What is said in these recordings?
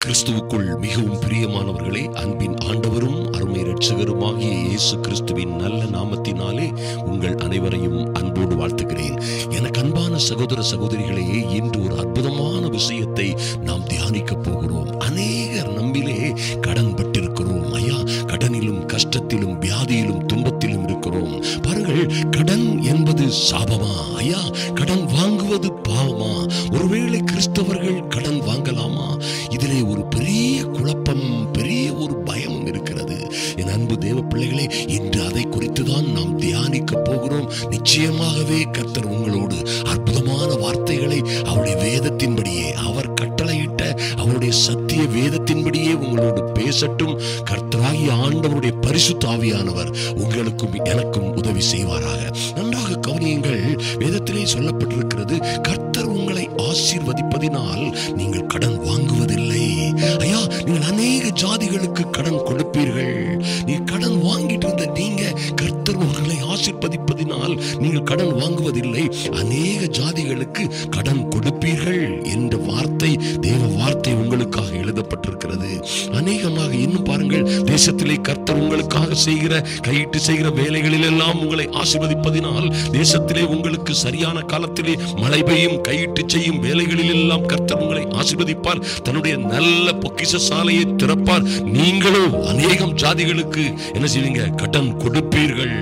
கிறிஸ்துவுக்குள் மிகவும் பிரியமானவர்களே, அன்பின் ஆண்டவரும் அருமை இரட்சகருமாகிய இயேசு கிறிஸ்துவின் நல்ல நாமத்தினாலே உங்கள் அனைவரையும் அன்போடு வாழ்த்துகிறேன். எனக்கு அன்பான சகோதர சகோதரிகளே, இன்று ஒரு அற்புதமான விஷயத்தை நாம் தியானிக்க போகிறோம். அநேகர் நம்மிலே கடன் பட்டிருக்கிறோம். ஐயா, கடனிலும் கஷ்டத்திலும் வியாதியிலும் துன்பத்திலும் இருக்கிறோம். பாருங்கள், கடன் என்பது சாபமா? ஐயா, கடன் வாங்குவது பாவமா? ஒருவேளை கிறிஸ்தவர்கள் கடன் வாங்கலாமா? இதிலே ஒரு பெரிய குழப்பம், பெரிய ஒரு பயமும் இருக்கிறது. என் அன்பு தேவ பிள்ளைகளே, இன்று அதை குறித்துதான் நாம் தியானிக்க போகிறோம். நிச்சயமாகவே கர்த்தர் உங்களோடு அற்புதமான வார்த்தைகளை அவருடைய வேதத்தின்படியே, அவர் கட்டளையிட்ட அவருடைய சத்திய வேதத்தின்படியே உங்களோடு பேசட்டும். கர்த்தராகிய ஆண்டவருடைய பரிசுத்த ஆவியானவர் உங்களுக்கும் எனக்கும் உதவி செய்வாராக. நன்றாக கவனியுங்கள். வேதத்திலே சொல்லப்பட்டிருக்கிறது, கர்த்தர் உங்களை ஆசீர்வதிப்பதினால் நீங்கள் கடன் வாங்குவதில்லை. ஐயா, நீங்கள் அநேக ஜாதிகளுக்கு கடன் கொடுப்பீர்கள். நீ கடன் வாங்கிட்டு இருந்த நீங்க, கர்த்தர் உங்களை ஆசீர்வதிப்பதினால் நீங்கள் கடன் வாங்குவதில்லை, அநேக ஜாதிகளுக்கு கடன் கொடுப்பீர்கள் என்ற வார்த்தை, தேவ வார்த்தை உங்களுக்காக எழுதப்பட்டிருக்கிறது. அநேகமாக இன்னும் பாருங்கள், தேசத்திலே கர்த்தர் உங்களுக்காக செய்கிற, கையிட்டு செய்கிற வேலைகளில் எல்லாம் உங்களை ஆசீர்வதிப்பதினால் தேசத்திலே உங்களுக்கு சரியான காலத்திலே மழை பெய்யும். கையிட்டு செய்யும் வேலைகளில் எல்லாம் கர்த்தர் உங்களை ஆசீர்வதிப்பார். தன்னுடைய நல்ல பொக்கிஷ சாலையை திறப்பார். நீங்களோ அநேகம் ஜாதிகளுக்கு என்ன செய்வீங்க? கடன் கொடுப்பீர்கள்.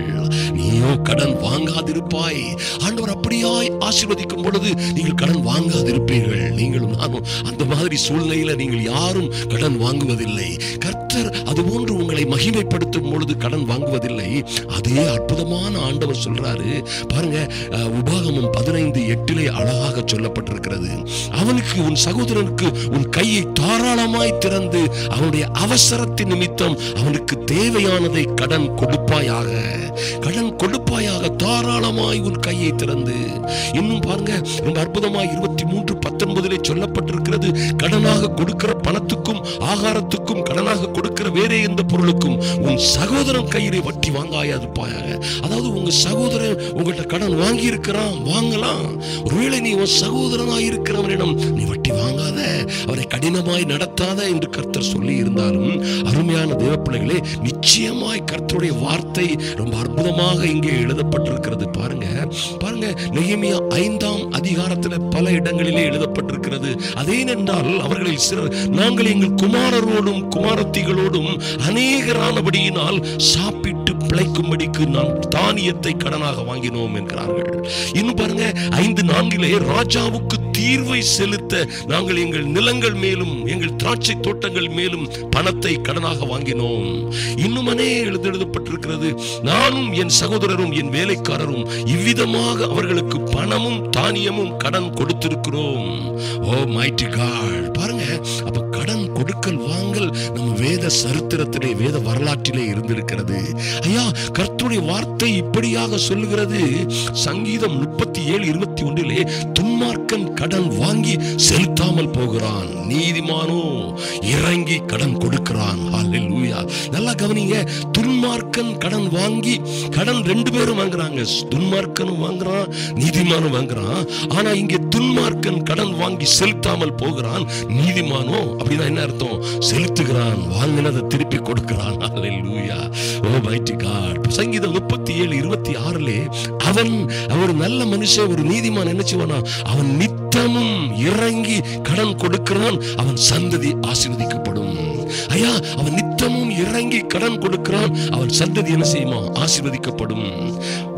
நீயோ கடன் வாங்காதிருப்பாய். ஆண்டவர் அப்படியாய் ஆசீர்வதிக்கும் பொழுது நீங்கள் கடன் வாங்காதிருப்பீர்கள். நீங்களும் நானும் அந்த மாதிரி சூழ்நிலையில நீங்கள் யாரும் கடன் வாங்குவதில்லை. கர்த்தர் அதுபோன்று உங்களை மகிமைப்படுத்தும் பொழுது கடன் வாங்குவதில்லை. அதே அற்புதமான ஆண்டவர் சொல்றாரு பாருங்க, உபாகமம் 15:8 அழகாக சொல்லப்பட்டிருக்கிறது. அவனுக்கு, உன் சகோதரனுக்கு உன் கையை தாராளமாய் திறந்து அவனுடைய அவசரத்தின் நிமித்தம் அவனுக்கு தேவையானதை கடன் கொடுப்பாயாக. கடன் கொடுப்பாயாக, தாராளமாய் உன் கையை திறந்து. இன்னும் பாருங்க, ரொம்ப அற்புதமாய் 23:19 சொல்லப்பட்டிருக்கிறது, கடனாக கொடுக்கிற பணத்துக்கும் ஆகாரத்துக்கும், கடனாக கொடுக்கிற வேறே எந்த பொருளுக்கும் உன் சகோதரன் கையிலே வட்டி வாங்காதிருப்பாயாக. அதாவது உங்க சகோதரன் உங்கள்கிட்ட கடன் வாங்கி இருக்கிறான், வாங்கலாம். ஒருவேளை நீ உன் சகோதரனாய் இருக்கிறவனிடம் நீ வட்டி வாங்காத, அவரை கடினமாய் நடத்தாத என்று கர்த்தர் சொல்லி இருந்தாலும், அருமையான தேவ பிள்ளைகளே, நிச்சயமாய் கர்த்தருடைய வார்த்தை ரொம்ப அற்புதமாக இங்கே எழுதப்பட்டிருக்கிறது. பாருங்க பாருங்க, நெகேமியா 5ஆம் அதிகாரத்தில் பல இடங்களிலே எழுதப்பட்டிருக்கிறது. அதேனென்றால் அவர்களில் சிலர், நாங்கள் எங்கள் குமாரரோடும் குமாரத்திகளோடும் அநேகரானபடியினால் சாப்பிட்டு பிழைக்கும்படிக்கு நாம் தானியத்தை கடனாக வாங்கினோம் என்கிறார்கள். இன்னும் பாருங்க, 5:4 ராஜாவுக்கு தீர்வை செலுத்த நாங்கள் எங்கள் நிலங்கள் மேலும் எங்கள் திராட்சை தோட்டங்கள் மேலும் பணத்தை கடனாக வாங்கினோம். இன்னும் எழுதப்பட்டிருக்கிறது, நானும் என் சகோதரரும் என் வேலைக்காரரும் இவ்விதமாக அவர்களுக்கு பணமும் தானியமும் கடன் கொடுத்திருக்கிறோம். Oh mighty God! பாருங்க, அப்ப கடன் கொடுக்கல் வாங்கல் நம்ம வேத சரித்திரத்திலே, வேத வரலாற்றிலே இருந்திருக்கிறது. ஐயா, கர்த்தருடைய வார்த்தை இப்படியாக சொல்லுகிறது. சங்கீதம் 37:21 துன்மார்க்கன் கடன் வாங்கி செலுத்தாமல் போகிறான், நீதிமானோ இறங்கி கடன் கொடுக்கிறான். ஹல்லேலூயா! நல்லா கவனிங்க. துன்மார்க்கன் கடன் வாங்கி, கடன் 2 பேரும் வாங்குறாங்க. துன்மார்க்கனும் வாங்குறான், நீதிமானும் வாங்குறான். ஆனா இங்கே துன்மார்க்கன் கடன் வாங்கி செலுத்தாமல் போகிறான், நீதிமானோ அப்படின்னா என்ன அர்த்தம்? செலுத்துகிறான், வாங்கினதை திருப்பி கொடுக்கிறான். ஹல்லேலூயா! Oh mighty God! சங்கீதம் 37:26 அவன் ஒரு நல்ல மனுஷன், ஒரு நீதிமான் என்ன செய்வானா? அவன் நித்தமும் இறங்கி கடன் கொடுக்கிறான், அவன் சந்ததி ஆசீர்வதிக்கப்படும். ஐயா, அவன் நித்தமும் இறங்கி கடன் கொடுக்கிறான், அவன் சந்ததி என்ன செய்யுமா? ஆசீர்வதிக்கப்படும்.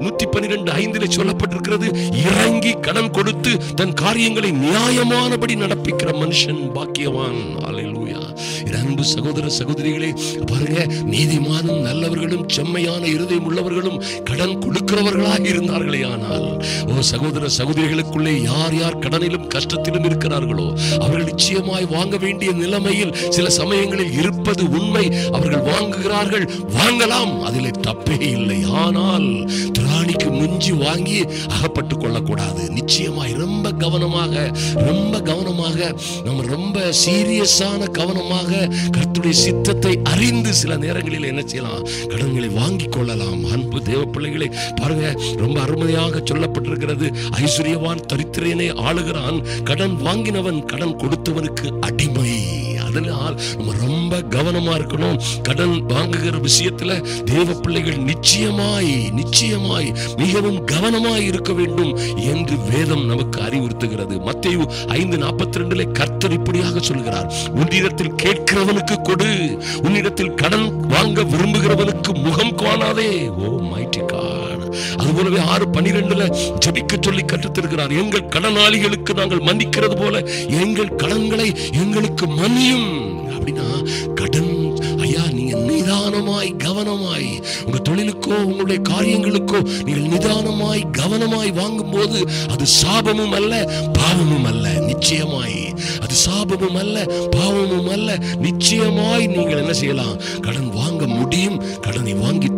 112:5 சொல்லப்பட்டிருக்கிறது, இறங்கி கடன் கொடுத்து தன் காரியங்களை நியாயமானபடி நடப்பிக்கிற மனுஷன் பாக்கியவான். ஹல்லேலூயா! அன்பு சகோதர சகோதரிகளே, பாருங்க, நீதிமானும் நல்லவர்களும் செம்மையான இருதயம் உள்ளவர்களும் கடன் கொடுக்கிறவர்களாக இருந்தார்களே. ஆனால் ஓ சகோதர சகோதரிகளுக்குள்ளே யார் யார் கடனிலும் கஷ்டத்திலும் இருக்கிறார்களோ அவர்கள் நிச்சயமாய் வாங்க வேண்டிய நிலைமையில் சில சமயங்களில் இருப்பது உண்மை. அவர்கள் வாங்குகிறார்கள், வாங்கலாம், அதிலே தப்பே இல்லை. ஆனால் திராணிக்கு மிஞ்சி வாங்கி அகப்பட்டுக் கொள்ளக்கூடாது. நிச்சயமாய் ரொம்ப கவனமாக நம்ம ரொம்ப சீரியஸான கவனமாக கர்த்தருடைய சித்தத்தை அறிந்து சில நேரங்களில் என்ன செய்யலாம்? கடன்களை வாங்கிக் கொள்ளலாம். அன்பு தேவ பிள்ளைகளை பாருங்க, ரொம்ப அருமையாக சொல்லப்பட்டிருக்கிறது, ஐஸ்வர்யவான் தரித்திரனை ஆளுகிறான், கடன் வாங்கினவன் கடன் கொடுத்தவனுக்கு அடிமை. அதனால் நம்ம ரொம்ப கவனமா இருக்கணும். கடன் வாங்குகிற விஷயத்துல தேவ பிள்ளைகள் நிச்சயமாய் மிகவும் கவனமாய் இருக்க வேண்டும் என்று வேதம் நமக்கு அறிவுறுத்துகிறது. மத்தேயு 5:42 கர்த்தர் இப்படியாக சொல்கிறார், உன்னிடத்தில் கேட்கிறவனுக்கு கொடு, உன்னிடத்தில் கடன் வாங்க விரும்புகிறவனுக்கு முகம் காணாதே. ஓ மைட்டி காட். அதுபோலவே 6:12 ஜெபிக்க சொல்லி கற்றுத்தருகிறார், எங்கள் கடனாளிகளுக்கு நாங்கள் மன்னிக்கிறது போல எங்கள் கடன்களை எங்களுக்கு மன்னியும். அப்படின்னா கடன் ஐயா, நீங்க நிதானமாய் கவனமாய் உங்க தொழிலுக்கோ உங்களுடைய காரியங்களுக்கோ நீங்கள் நிதானமாய் கவனமாய் வாங்கும் போது அது சாபமும் அல்ல பாவமும் அல்ல. நிச்சயமாய் அது சாபமும் அல்ல பாவமும் அல்ல. நிச்சயமாய் நீங்கள் என்ன செய்யலாம், கடன் வாங்க முடியும். கடனை வாங்கி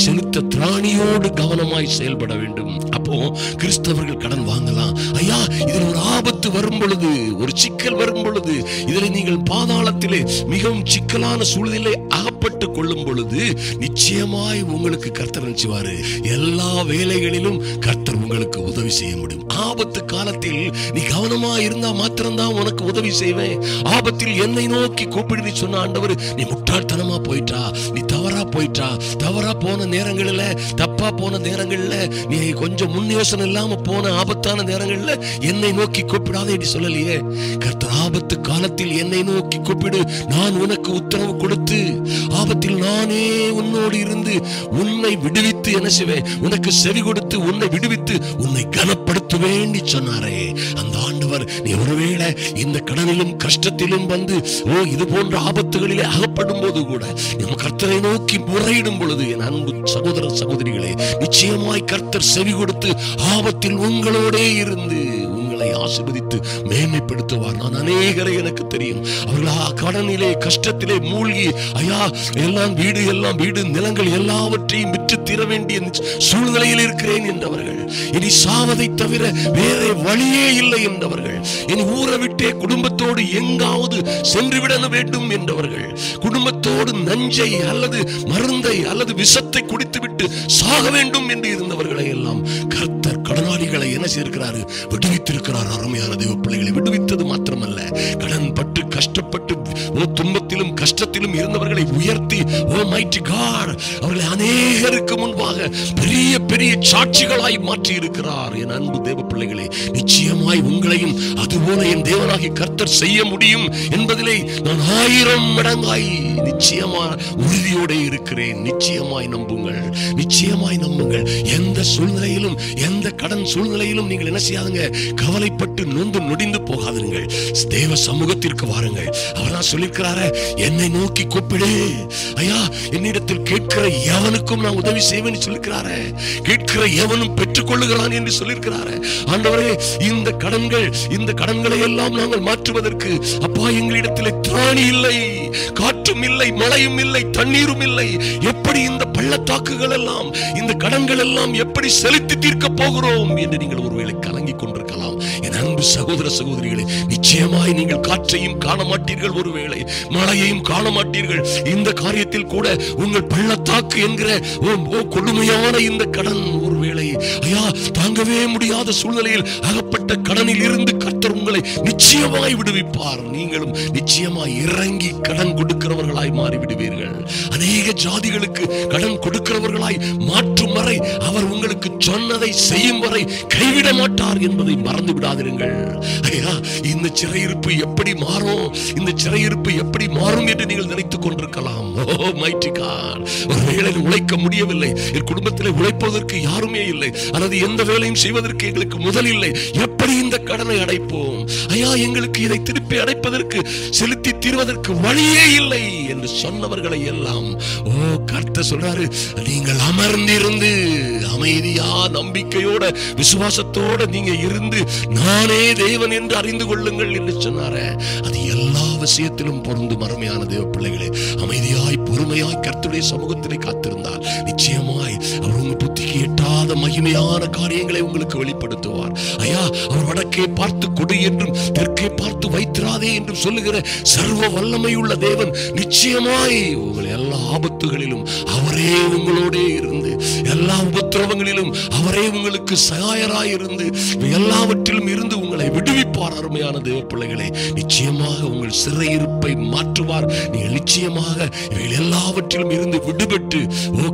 செலுத்த திராணியோடு கவனமாய் செயல்பட வேண்டும். அப்போ கிறிஸ்தவர்கள் கடன் வாங்கலாம். ஐயா, இதில் ஒரு ஆபத்து வரும் பொழுது, ஒரு சிக்கல் வரும் பொழுது, இதில் நீங்கள் பாதாளத்திலே மிகவும் சிக்கலான சூழ்நிலை அகப்பட்டு கொள்ளும் பொழுது நிச்சயமாய் உங்களுக்கு கர்த்தர் நினைச்சுவாரு. எல்லா வேலைகளிலும் கர்த்தர் உங்களுக்கு உதவி செய்ய முடியும். ஆபத்து காலத்தில் நீ கவனமா இருந்தா மாத்திரம்தான் உனக்கு உதவி செய்வேன். ஆபத்தில் என்னை நோக்கி கூப்பிடு சொன்ன ஆண்டவர், நீ முட்டாள்தனமா போயிட்டா, நீ தவறா போயிட்டா, தவறா போன நேரங்கள்ல, தப்பா போன நேரங்கள்ல, நீ கொஞ்சம் முன் யோசனை இல்லாம போன ஆபத்தான நேரங்கள்ல என்னை நோக்கி கூப்பிடாதே என்று சொல்லலையே. கர்த்தர் ஆபத்து காலத்தில் என்னை நோக்கி கூப்பிடு, நான் உனக்கு உத்தரவு கொடுத்து ஆபத்தில் நானே உன்னோடு இருந்து உன்னை விடுவித்து என்ன செய்வேன், உனக்கு செவி கொடுத்து உன்னை விடுவித்து உன்னை கனப்படுத்துவேன் சொன்னாரே அந்த ஆண்டவர். நீ ஒருவேளை இந்த கடனிலும் கஷ்டத்திலும் வந்து இது போன்ற ஆபத்துகளிலே அகப்படும் போது கூட நம்ம கர்த்தரை நோக்கி முறையிடும் பொழுது, என் அன்பு சகோதர சகோதரிகளே, நிச்சயமாய் கர்த்தர் செவி கொடுத்து ஆபத்தில் உங்களோடே இருந்து உங்களை ஆசீர்வதித்து மேன்மைப்படுத்துவார். நான் அநேகரை எனக்கு தெரியும், அவர்கள் கடனிலே கஷ்டத்திலே மூழ்கி ஐயா எல்லாம் வீடு நிலங்கள் எல்லாவற்றையும் விற்று தீர வேண்டிய சூழ்நிலையில் இருக்கிறேன் என்றவர்கள், இனி சாவதை தவிர வேற வழியே இல்லை என்றவர்கள், இனி ஊரை விட்டே குடும்பத்தோடு எங்காவது சென்றுவிட வேண்டும் என்றவர்கள், குடும்பத்தோடு நஞ்சை அல்லது மருந்தை அல்லது விஷத்தை குடித்துவிட்டு சாக வேண்டும் என்று இருந்தவர்களை எல்லாம் கர்த்தர் கடனாளிகளை என்ன செய்திருக்கிறார், விடுவித்திருக்கிறார். அருமையான தேவ பிள்ளைகளை, விடுவித்தது மாத்திரமல்ல, கடன் பட்டு கஷ்டப்பட்டு துன்பத்திலும் கஷ்டத்திலும் இருந்தவர்களை உயர்த்தி அவர்களை அநேகருக்கு முன்பாக பெரிய பெரிய சாட்சிகளாய் மாற்றி இருக்கிறார். என் அன்பு தேவ பிள்ளைகளே, நிச்சயமாய் உங்களையும் அதுபோல என் தேவனாகிய கர்த்தர் செய்ய முடியும் என்பதிலே நான் 1000 மடங்காய் நிச்சயமா உறுதியோட இருக்கிறேன். நிச்சயமாய் நம்புங்கள், நிச்சயமாய் நம்புங்கள். எந்த சூழ்நிலையிலும், எந்த கடன் சூழ்நிலையிலும் நீங்கள் என்ன செய்யாதுங்க, கவலைப்பட்டு நொந்து நொடிந்து போகாதீர்கள். தேவ சமூகத்திற்கு வாருங்கள். அவர்தான் சொல்லியிருக்கிறாரு, என்னை நோக்கி கூப்பிடு. ஐயா, என்னிடத்தில் கேட்கிற எவனுக்கும் நான் உதவி செய்வேன் சொல்லியிருக்கிறாரு. கேட்கிற எவனும் பெற்றுக் கொள்ளுகிறான் என்று சொல்லியிருக்கிறாரு. ஆண்டவரே, இந்த கடன்களை எல்லாம் நாங்கள் மாற்றுவதற்கு அப்பா எங்களிடத்தில் திராணி இல்லை, காற்றும் இல்லை, மழையும் இல்லை, தண்ணீரும் இல்லை. எப்படி இந்த பள்ளத்தாக்குகள் எல்லாம், இந்த கடன்கள் எல்லாம் எப்படி செலுத்தி தீர்க்க போகிறோம் என்று நீங்கள் ஒருவேளை கலங்கிக் கொண்டிருக்கலாம். என் அன்பு சகோதர சகோதரிகளே, நிச்சயமாய் நீங்கள் காற்றையும் காண மாட்டீர்கள், ஒருவேளை மழையையும் காண மாட்டீர்கள். இந்த காரியத்தில் கூட உங்கள் பள்ளத்தாக்கு என்கிற கொடுமையான இந்த கடன் ஒருவேளை ஐயா தாங்கவே முடியாத சூழ்நிலையில் அகப்பட்ட கடனில் இருந்து கர்த்தர் உங்களை நிச்சயமாய் விடுவிப்பார். நீங்களும் நிச்சயமாய் இறங்கி கடன் கொடுக்கிறவர்களாய் மாறிவிடுவீர்கள். அநேக ஜாதிகளுக்கு கடன் கொடுக்கிறவர்களாய் மாற்றும் வரை, அவர் உங்களுக்கு சொன்னதை செய்யும் வரை கைவிட மாட்டார் என்பதை மறந்து விடாதிருங்கள். ஐயா, இந்த சிறையிருப்பு எப்படி மாறும், இந்த சிறையிருப்பு எப்படி மாறும் என்று நீங்கள் நினைத்துக் கொண்டிருக்கலாம். ஓ மைட்டி காட், ஒரு வேளை உழைக்க முடியவில்லை, என் குடும்பத்தில் உழைப்பதற்கு யாருமே இல்லை, அல்லது எந்த வேலையும் செய்வதற்கு எங்களுக்கு முதல் இல்லை, எப்படி இந்த கடனை அடைப்போம்? ஐயா, எங்களுக்கு இதை திருப்பி அடைப்பதற்கு, செலுத்தி தீர்வதற்கு வழியே இல்லை என்று சொன்னவர்களை எல்லாம் கர்த்தர் சொல்றாரு, நீங்கள் அமர்ந்திருந்து அமைதியா நம்பிக்கையோட விசுவாசத்தோட நீங்க இருந்து நானே தேவன் என்று அறிந்து கொள்ளுங்கள் என்று சொன்னாரு. அது எல்லா விஷயத்திலும் பொருந்தும். அருமையான தேவ பிள்ளைகளே, அமைதியாய் பொறுமையாய் கர்த்தருடைய சமூகத்திலே காத்திருந்தால் நிச்சயமாய் அவர் உங்க புத்திக்கு எட்டாத முடியாத மகிமையான காரியங்களை உங்களுக்கு வெளிப்படுத்துவார். ஐயா, அவர் வடக்கே பார்த்து கொடு என்றும் தெற்கே பார்த்து வைத்திராதே என்றும் சொல்லுகிற சர்வ வல்லமை உள்ள தேவன் நிச்சயமாய் உங்களை எல்லா ஆபத்துகளிலும் அவரே உங்களோட இருந்து, எல்லா உபத்திரவங்களிலும் அவரே உங்களுக்கு சகாயராய் இருந்து, எல்லாவற்றிலும் இருந்து உங்களை விடுவிப்பார். அருமையான தேவ பிள்ளைகளே, நிச்சயமாக உங்கள் சிறையிருப்பை மாற்றுவார். நீங்கள் நிச்சயமாக இவைகள் எல்லாவற்றிலும் இருந்து விடுபட்டு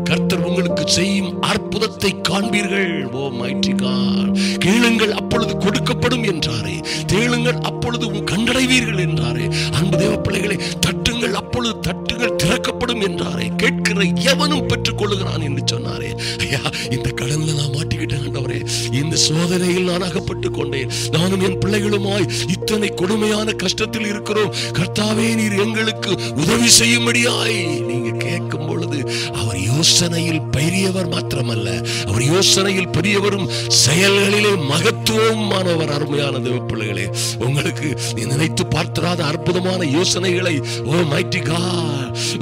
கர்த்தர் உங்களுக்கு செய்யும் அற்புதத்தை காண்பீர்கள். ஓ மைட்டி காட், கேளுங்கள் அப்பொழுது கொடுக்கப்படும் என்றாரே, தேளுங்கள் அப்பொழுது கண்டடைவீர்கள் என்றாரே. அன்பு தேவ பிள்ளைகளை, தட்டுங்கள் அப்பொழுது தட்டுங்கள் திறக்கப்படும் என்றாரே. கேட்கிற எவனும் பெற்றுக் கொள்ளுகிறான் என்று சொன்னாரே. ஐயா, இந்த கடன்ல நான் மாட்டிக்கிட்டேன் ஆண்டவரே, இந்த சோதனையில் நான் அகப்பட்டுக் கொண்டேன், நானும் என் பிள்ளைகளுமாய் இத்தனை கொடுமையான கஷ்டத்தில் இருக்கிறோம். கர்த்தாவே, நீர் எங்களுக்கு உதவி செய்யும்படியாய் நீங்க கேட்கும் பொழுது அவர் யோசனையில் பெரியவர் மாத்திரமல்ல, அவர் யோசனையில் பெரியவரும் செயல்களிலே மகத்துவமானவர். அருமையான தேவ பிள்ளைகளே, உங்களுக்கு நினைத்து பார்த்திராத அற்புதமான யோசனைகளை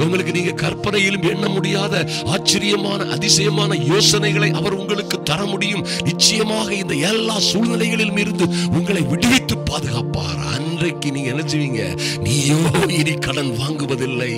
உங்களுக்கு நீங்க கற்பனையிலும் எண்ண முடியாத ஆச்சரியமான அதிசயமான யோசனைகளை அவர் உங்களுக்கு தர முடியும். நிச்சயமாக இந்த எல்லா சூழ்நிலைகளிலும் இருந்து உங்களை விடுவித்து பாதுகாப்பார். அன்றைக்கு நீங்க என்ன செய்வீங்க? நீயோ இனி கடன் வாங்குவதில்லை,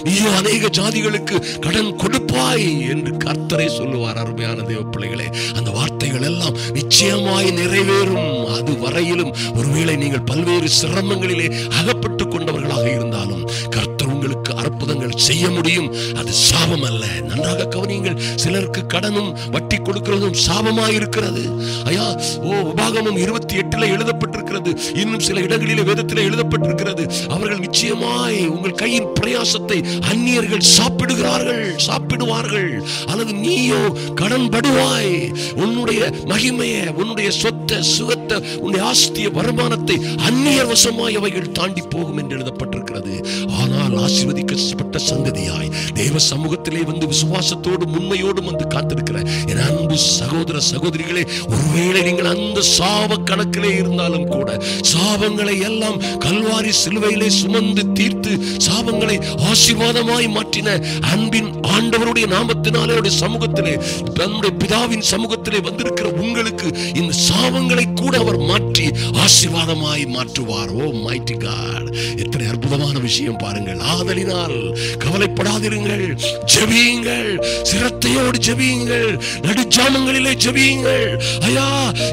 நீயோ அநேக ஜாதிகளுக்கு கடன் கொடுப்பாய் என்று கர்த்தரே சொல்லுவார். அருமையான தேவ பிள்ளைகளே, அந்த வார்த்தைகள் எல்லாம் நிச்சயமாய் நிறைவேறும். அது வரையிலும் ஒருவேளை நீங்கள் பல்வேறு சிரமங்களிலே அகப்பட்டுக் கொண்டவர்களாக இருந்தாலும் கர்த்தர் உங்களுக்கு அற்புதங்கள் செய்ய முடியும். அது சாபம் அல்ல. நன்றாக கவனியுங்கள். சிலருக்கு கடனும் வட்டி கொடுக்கிறதும் சாபமாய் இருக்கிறது. ஐயா, உபாகமம் 28 எழுதப்பட்டிருக்கிறது, இன்னும் சில இடங்களிலே வேதத்திலே எழுதப்பட்டிருக்கிறது. அவர்கள் நிச்சயமாய் உங்கள் கையின் பிரயாசத்தை அந்நியர்கள் சாப்பிடுவார்கள், அல்லது நீயோ கடன் படுவாய். உன்னுடைய மகிமையை, உன்னுடைய சொத்தை, சுகத்தை, உன்னுடைய ஆஸ்திய வருமானத்தை அந்நியர் வசமாய் அவைகள் தாண்டி போகும் என்று எழுதப்பட்டிருக்கிறது. ஆனால் ஆசீர்வதிக்கப்பட்ட சந்ததியாய் தேவ சமூகத்திலே வந்து விசுவாசத்தோடும் உண்மையோடும் வந்து காத்திருக்கிற என் அன்பு சகோதர சகோதரிகளே, ஒருவேளை நீங்கள் அந்த சாப கணக்கிலே இருந்தாலும் கூட, சாபங்களை எல்லாம் கல்வாரி சிலுவையிலே சுமந்து தீர்த்து சாபங்களை ஆசீர்வாதமாய் மாற்றின அன்பின் ஆண்டவருடைய நாமத்தினாலே சமூகத்திலே, தன்னுடைய பிதாவின் சமூகத்திலே வந்திருக்கிற உங்களுக்கு இந்த சாபங்களை கூட அவர் மாற்றி ஆசீர்வாதமாய் மாற்றுவார். ஓ மைட்டி காட், எத்தனை அற்புதமான விஷயம் பாருங்கள். ஆதலினால் கவலைப்படாதிருங்கள், ஜெபியுங்கள், சிரத்தையோடு ஜெபியுங்கள், நடுஜாமங்களிலே ஜெபியுங்கள். ஐயா,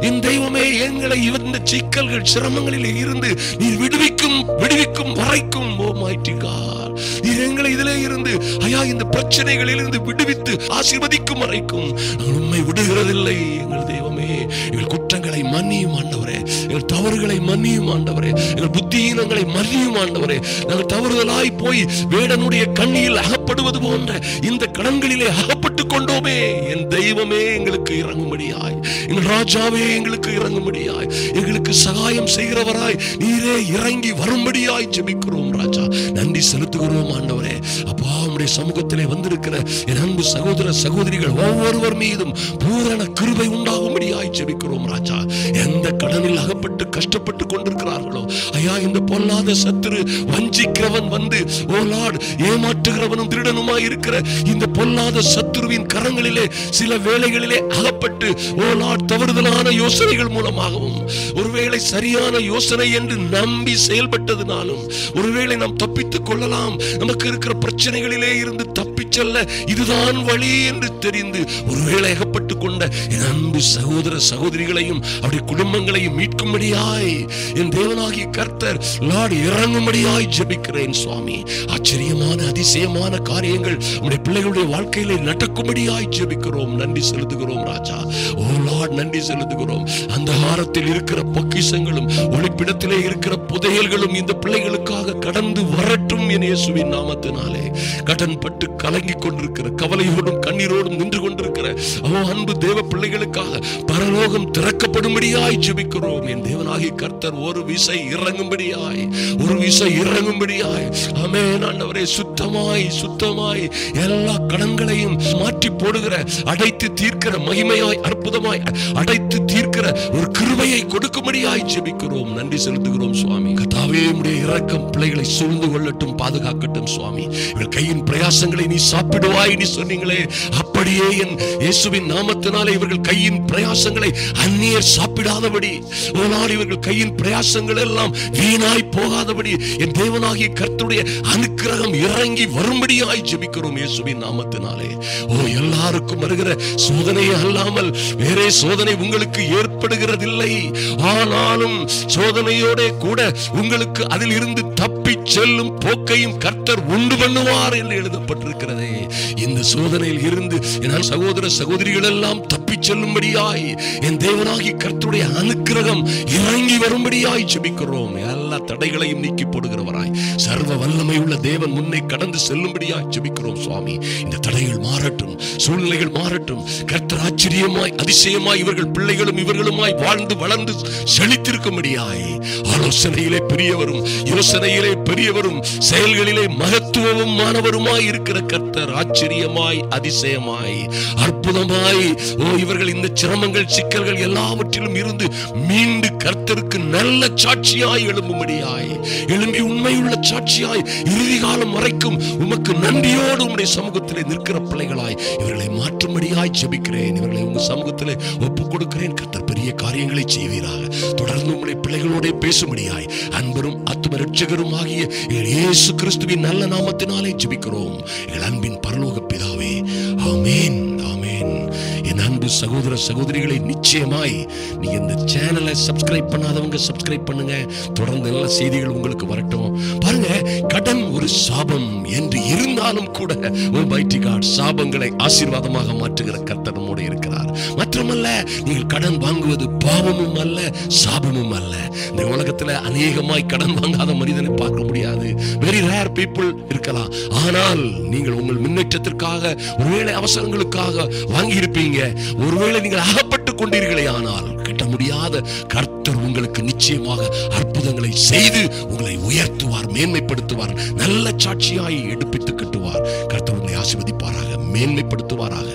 என் தெய்வமே, எங்களை இந்த சிக்கல்கள் சிரமங்களிலே இருந்து நீர் விடுவிக்கும் வரைக்கும், ஓ மைட்டி காட், நீர் எங்களை இதிலே இருந்து ஐயா இந்த பிரச்சனைகளில் இருந்து விடுவித்து ஆசீர்வதிக்கும் வரைக்கும் நாங்கள் உம்மை விடுகிறதில்லை. எங்கள் தெய்வமே, எங்கள் குற்றங்களை மன்னியும் ஆண்டவரே, எங்கள் தவறுகளை மன்னியும் ஆண்டவரே, எங்கள் புத்தியீனங்களை மன்னியும் ஆண்டவரே. நாங்கள் தவறுதலாய் போய் வேடனுடைய கண்ணியில் அகப்படுவது போன்ற இந்த கடன்களிலே அகப்பட்டுக் கொண்டோமே. என் தெய்வமே, எங்களுக்கு இறங்கும்படியாய், எங்கள் ராஜாவே எங்களுக்கு இறங்கும்படியாய், எங்களுக்கு சகாயம் செய்கிறவராய் நீரே இறங்கி வரும்படியாய் ஜெபிக்கிறோம் ராஜா. நன்றி செலுத்துகிறோம் ஆண்டவரே. அப்பா, உம்முடைய சமூகத்திலே வந்திருக்கிற என் அன்பு சகோதர சகோதரிகள் ஒவ்வொருவர் மீதும் பூரண கிருபை உண்டாகும்படியாய் ஜெபிக்கிறோம் ராஜா. எந்த கடனில் அகப்பட்டு கஷ்டப்பட்டு கொண்டிருக்கிறார்களோ ஐயா, இந்த பொல்லாத சத்துரு வஞ்சிக்கிறவன் வந்து, ஓ லார்ட், ஏமாற்றுகிறவனும் திருடனுமாய் இருக்கிற இந்த பொல்லாத சத்துருவின் கரங்களிலே சில வேளைகளிலே அகப்பட்டு, ஓ லார்ட், தவறுதலான யோசனைகள் மூலமாகவும், ஒருவேளை சரியான யோசனை என்று நம்பி செயல்பட்டதுனாலும் ஒருவேளை நாம் தப்பித்துக் கொள்ளலாம், நமக்கு இருக்கிற பிரச்சனைகளிலே இருந்து தப்பிச் செல்ல இதுதான் வழி என்று தெரிந்து ஒருவேளை அகப்பட்டுக் கொண்ட என் அன்பு சகோதர சகோதரிகளையும் அவருடைய குடும்பங்களையும் மீட்கும்படியாய் என் தேவனாகிய கர்த்தர் லார்ட் இறங்கும்படியாய் ஜெபிக்கிறேன் சுவாமி. ஆச்சரியமான அதிசயமான காரியங்கள் உம்முடைய பிள்ளைகளுடைய வாழ்க்கையிலே நடக்கும்படியாய் ஜெபிக்கிறோம். நன்றி செலுத்துகிறோம் ராஜா. ஓ லார்ட், நன்றி செலுத்துகிறோம். அந்தகாரத்தில் இருக்கிற பொக்கிஷங்களும் ஒளிப்பிடத்திலே இருக்கிற புதையல்களும் இந்த பிள்ளைகளுக்காக கடந்து வரட்டும் என் இயேசுவின் நாமத்தினாலே. கடன் பட்டு கலங்கிக் கொண்டிருக்கிற, கவலையோடும் கண்ணீரோடும் நின்று கொண்டிருக்கிற அன்பு தேவ பிள்ளைகளுக்காக பரலோகம் திறக்கப்படும்படியாய் ஜெபிக்கிறோம். என் தேவனாகிய கர்த்தர் ஒரு விசை இறங்கும்படி இறங்கும்படியாய், ஒரு விசை இறங்கும்படியாய். ஆமென் ஆண்டவரே, சுத்தமாய் சுத்தமாய் எல்லா கடன்களையும் மாற்றி போடுகிற, அடைத்து தீர்க்கிற, மகிமையாய் அற்புதமாய் அடைத்து தீர்க்கிற ஒரு கிருபையை கொடுக்கும்படியாய் ஜெபிக்கிறோம். நன்றி செலுத்துகிறோம் சுவாமி. கர்த்தாவே, உம்முடைய இரக்கம் பிள்ளைகளை சூழ்ந்து கொள்ளட்டும், பாதுகாக்கட்டும் சுவாமி. இவர்கள் கையின் பிரயாசங்களை நீ சாப்பிடுவாய் நீ சொன்னீங்களே, அப்படியே என் இயேசுவின் நாமத்தினாலே இவர்கள் கையின் பிரயாசங்களை அந்நியர் சாப்பிடாதபடி, ஒரு நாள் இவர்கள் கையின் பிரயாசங்கள் எல்லாம் வீணாய் போகாதபடி என் தேவனாகிய கர்த்தருடைய அனுக்கிரகம் இறங்கி வரும்படியாய் ஜெபிக்கிறோம் இயேசுவின் நாமத்தினாலே. ஓ, எல்லாருக்கும் வருகிற சோதனை அல்லாமல் வேறே சோதனை உங்களுக்கு ஏற்படுகிறதில்லை. ஆனாலும் சோதனையோட கூட உங்களுக்கு அதில் இருந்து தப்பி செல்லும் போக்கையும் கர்த்தர் உண்டு பண்ணுவார் என்று எழுதப்பட்டிருக்கிறதே. இந்த சோதனையில் இருந்து என் சகோதர சகோதரிகள் எல்லாம் தப்பி செல்லும்படியாய் என் தேவனாகி கர்த்தருடைய அனுக்கிரகம் இறங்கி வரும்படியாய் ஜெபிக்கிறோம். எல்லா தடைகளையும் நீக்கி போடுகிறவராய் சர்வ வல்லமை உள்ள தேவன் முன்னே கடந்து செல்லும்படியாய் ஜெபிக்கிறோம் சுவாமி. இந்த தடைகள் மாறட்டும், சூழ்நிலைகள் மாறட்டும். கர்த்தர் ஆச்சரியமாய் அதிசயமாய் இவர்கள் பிள்ளைகளும் இவர்களுமாய் வாழ்ந்து வளர்ந்து செழித்திருக்கும்படியாய், ஆலோசனையிலே பெரியவரும் யோசனையிலே பெரியவரும் செயல்களிலே மகத்துவமும் மாணவருமாய் இருக்கிற கர்த்தர் ஆச்சரியமாய் அதிசயமாய் அற்புதமாய், ஓ, இவர்கள் இந்த சிரமங்கள் சிக்கல்கள் எல்லாவற்றிலும் இருந்து மீண்டு கர்த்தருக்கு நல்ல சாட்சியாய் எழும்பும்படியாய், எழும்பி உண்மையுள்ள சாட்சியாய் இறுதி காலம் வரைக்கும் உமக்கு நன்றியோடு உம்முடைய சமூகத்திலே நிற்கிற பிள்ளைகளாய் இவர்களை மாற்றும்படியாய் ஜெபிக்கிறேன். இவர்களை உங்க சமூகத்திலே ஒப்புக் கொடுக்கிறேன். கர்த்தர் பெரிய காரியங்களை செய்வீராக. தொடர்ந்து உம்முடைய பிள்ளைகளோட பேசும்படியாய் அன்பரும் ஆத்தும இரட்சகரும் ஆகிய இயேசு கிறிஸ்துவின் நல்ல நாமத்தினாலே ஜெபிக்கிறோம் எங்கள் அன்பின் பரலோக பிதாவே. ஆமென், ஆமென். என் அன்பு சகோதர சகோதரிகளை, நிச்சயமாய் நீங்க இந்த சேனலை சப்ஸ்கிரைப் பண்ணாதவங்க சப்ஸ்கிரைப் பண்ணுங்க. தொடர்ந்து நல்ல செய்திகள் உங்களுக்கு வரட்டும். பாருங்க, கடன் ஒரு சாபம் என்று இருந்தாலும் கூட மைட்டி காட் சாபங்களை ஆசீர்வாதமாக மாற்றுகிற கர்த்தர் நம்மோடு இருக்கிறார். மற்றமல்ல, நீங்கள் கடன் வாங்குவது பாவமும் அல்ல, சாபமும் அல்ல. இந்த உலகத்துல அநேகமாய் கடன் வாங்காத மனிதனை பார்க்க முடியாது. வெரி ரேர் பீப்புள் இருக்கலாம். ஆனால் நீங்கள் உங்கள் முன்னேற்றத்திற்காக, ஒருவேளை அவசரங்களுக்காக வாங்கி இருப்பீங்க. ஒருவேளை நீங்கள் அகப்பட்டுக் கொண்டீர்களே, ஆனால் கட்ட முடியாத கர்த்தர் உங்களுக்கு நிச்சயமாக அற்புதங்களை செய்து உங்களை உயர்த்துவார், மேன்மைப்படுத்துவார், நல்ல சாட்சியாய் எடுப்பித்து கட்டுவார். கர்த்தர் உங்களை ஆசீர்வதிப்பாராக, மேன்மைப்படுத்துவாராக.